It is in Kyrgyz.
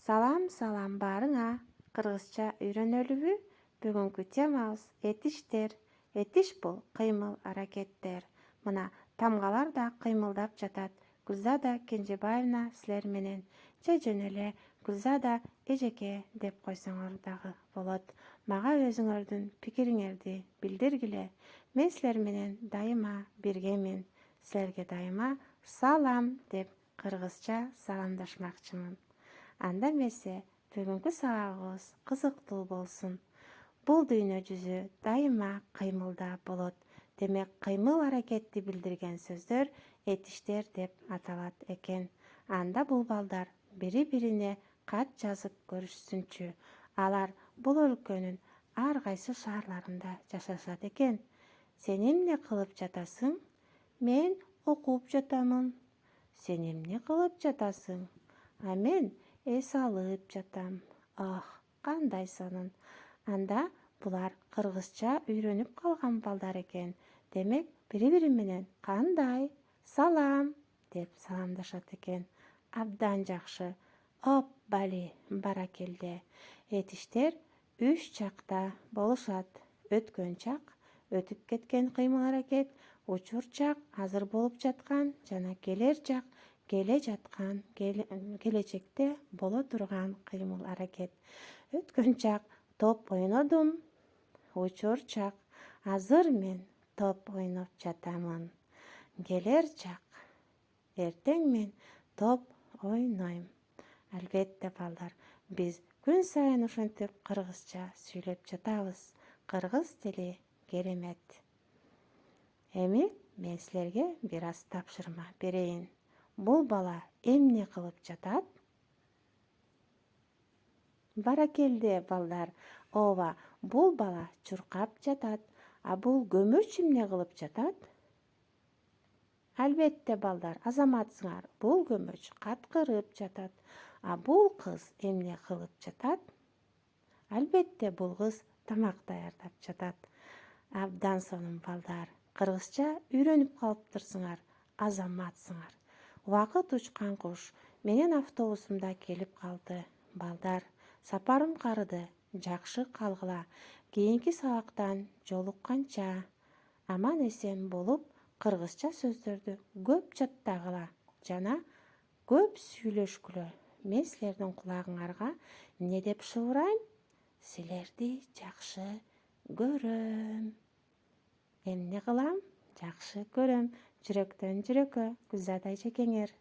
Салам барыңа. Кыргызча үйрөнөлүбү? Бүгүнкү темабыз этиштер. Этиш бул кыймыл аракеттер. Мына тамгалар да кыймылдап жатат. Гүлзада Кенжебаевна силер менен же жөн эле Гүлзада эжеке деп койсоңор дагы болот. Мага өзүңөрдүн пикириңерди билдиргиле. Мен силер менен дайыма биргемин. Силерге дайыма салам деп кыргызча саламдашмакчымын. Анда эмесе бүгүнкү сабагыбыз кызыктуу болсун. Бул дүйнө жүзү дайыма кыймылда болот. Демек, кыймыл аракетти билдирген сөздөр этиштер деп аталат экен. Анда бул балдар бири-бирине кат жазып көрүшсүнчү. Алар бул өлкөнүн ар кайсы шаарларында жашашат экен. Сен эмне кылып жатасың? Мен окуп жатамын. Сен эмне кылып жатасың? А мен эс алып жатам. Кандай сонун. Анда булар кыргызча үйрөнүп калган балдар экен. Демек, бири-бири менен кандай, салам деп саламдашат экен. Абдан жакшы. Бали, баракелде. Этиштер 3 жакта болушат. Өткөн чак, өтүп кеткен кыймыл аракет, учур чак, азыр болуп жаткан жана келер чак, келе жаткан, келечекте боло турган кыймыл аракет. Өткөн чак топ ойнодум. Учур чак азыр мен топ ойноп жатамын. Келер чак эртең мен топ ойнойм. Албетте балдар, биз күн сайын ушинтип кыргызча сүйлөп жатабыз. Кыргыз тили керемет. Эми мен силерге бир аз тапшырма берейин. Бул бала эмне кылып жатат? Баракелде балдар. Ооба, бул бала чуркап жатат. А бул көмөч эмне кылып жатат? Албетте балдар, азаматсыңар. Бул көмөч каткырып жатат. А бул кыз эмне кылып жатат? Албетте бул кыз тамак даярдап жатат. Абдан сонун балдар. Кыргызча үйрөнүп калыптырсыңар. Азаматсыңар. Убакыт учкан куш. Менин автобусумда келип калды. Балдар, сапарым карыды. Жакшы калгыла. Кийинки сабактан жолукканча. Аман эсен болуп, кыргызча сөздөрдү көп жаттагыла жана көп сүйлөшкүлө. Мен силердин кулагыңарга эмне деп шыбырайм? Силерди жакшы көрөм. Эмне кылам? Жакшы көрөм. Жүрөктөн жүрөккө. Гүлзада эжекеңер.